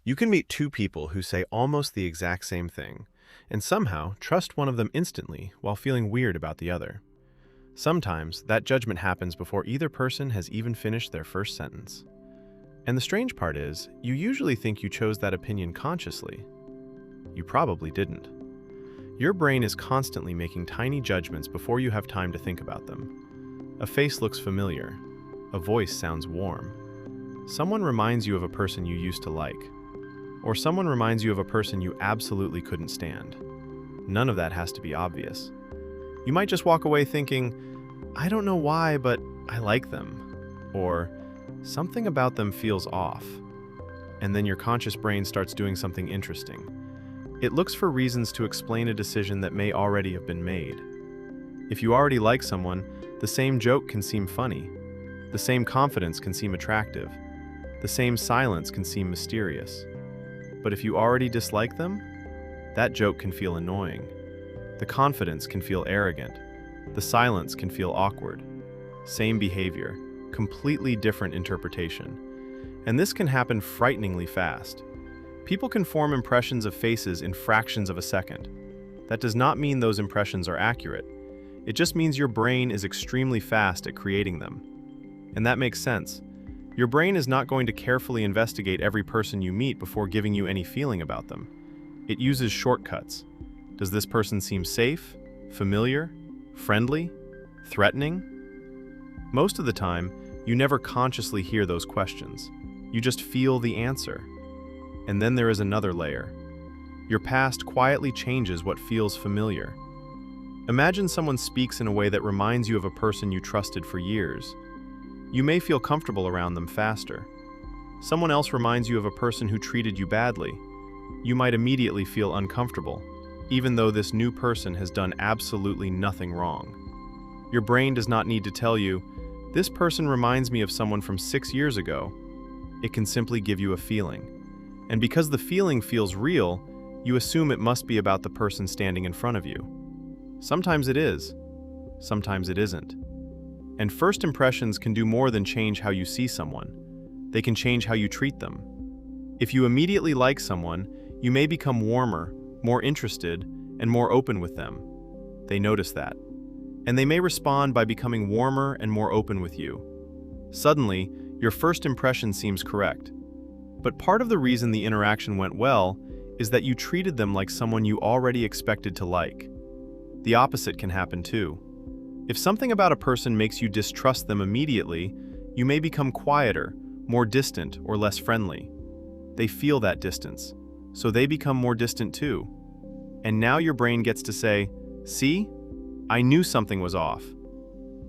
You can meet two people who say almost the exact same thing, and somehow trust one of them instantly while feeling weird about the other. Sometimes that judgment happens before either person has even finished their first sentence. And the strange part is, you usually think you chose that opinion consciously. You probably didn't. Your brain is constantly making tiny judgments before you have time to think about them. A face looks familiar. A voice sounds warm. Someone reminds you of a person you used to like. Or someone reminds you of a person you absolutely couldn't stand. None of that has to be obvious. You might just walk away thinking, I don't know why, but I like them. Or, something about them feels off. And then your conscious brain starts doing something interesting. It looks for reasons to explain a decision that may already have been made. If you already like someone, the same joke can seem funny. The same confidence can seem attractive. The same silence can seem mysterious. But if you already dislike them, that joke can feel annoying. The confidence can feel arrogant. The silence can feel awkward. Same behavior, completely different interpretation. And this can happen frighteningly fast. People can form impressions of faces in fractions of a second. That does not mean those impressions are accurate. It just means your brain is extremely fast at creating them. And that makes sense. Your brain is not going to carefully investigate every person you meet before giving you any feeling about them. It uses shortcuts. Does this person seem safe, familiar, friendly, threatening? Most of the time, you never consciously hear those questions. You just feel the answer. And then there is another layer. Your past quietly changes what feels familiar. Imagine someone speaks in a way that reminds you of a person you trusted for years. You may feel comfortable around them faster. Someone else reminds you of a person who treated you badly. You might immediately feel uncomfortable, even though this new person has done absolutely nothing wrong. Your brain does not need to tell you, this person reminds me of someone from 6 years ago. It can simply give you a feeling. And because the feeling feels real, you assume it must be about the person standing in front of you. Sometimes it is. Sometimes it isn't. And first impressions can do more than change how you see someone. They can change how you treat them. If you immediately like someone, you may become warmer, more interested, and more open with them. They notice that. And they may respond by becoming warmer and more open with you. Suddenly, your first impression seems correct. But part of the reason the interaction went well is that you treated them like someone you already expected to like. The opposite can happen too. If something about a person makes you distrust them immediately, you may become quieter, more distant, or less friendly. They feel that distance, so they become more distant too. And now your brain gets to say, see, I knew something was off.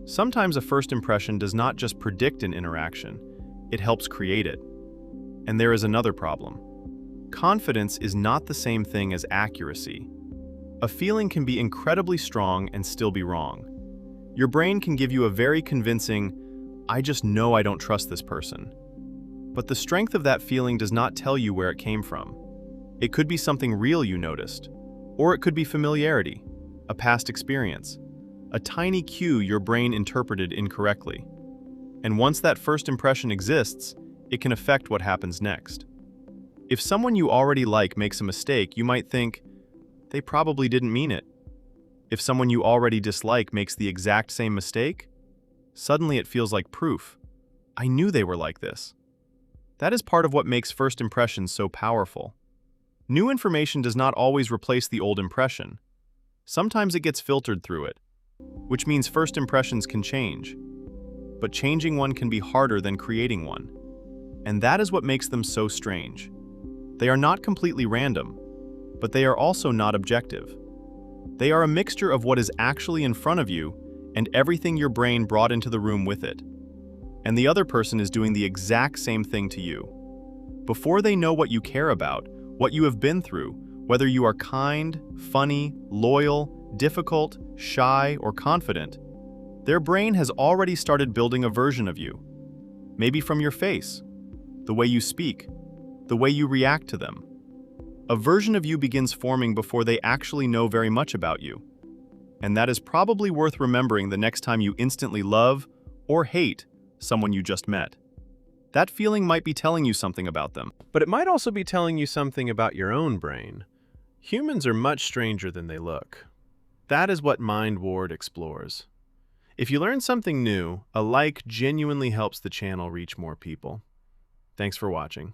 Sometimes a first impression does not just predict an interaction, it helps create it. And there is another problem. Confidence is not the same thing as accuracy. A feeling can be incredibly strong and still be wrong. Your brain can give you a very convincing, I just know I don't trust this person. But the strength of that feeling does not tell you where it came from. It could be something real you noticed, or it could be familiarity, a past experience, a tiny cue your brain interpreted incorrectly. And once that first impression exists, it can affect what happens next. If someone you already like makes a mistake, you might think, they probably didn't mean it. If someone you already dislike makes the exact same mistake, suddenly it feels like proof. I knew they were like this. That is part of what makes first impressions so powerful. New information does not always replace the old impression. Sometimes it gets filtered through it, which means first impressions can change. But changing one can be harder than creating one. And that is what makes them so strange. They are not completely random, but they are also not objective. They are a mixture of what is actually in front of you and everything your brain brought into the room with it. And the other person is doing the exact same thing to you. Before they know what you care about, what you have been through, whether you are kind, funny, loyal, difficult, shy, or confident, their brain has already started building a version of you. Maybe from your face, the way you speak, the way you react to them. A version of you begins forming before they actually know very much about you. And that is probably worth remembering the next time you instantly love or hate someone you just met. That feeling might be telling you something about them. But it might also be telling you something about your own brain. Humans are much stranger than they look. That is what Mindward explores. If you learn something new, a like genuinely helps the channel reach more people. Thanks for watching.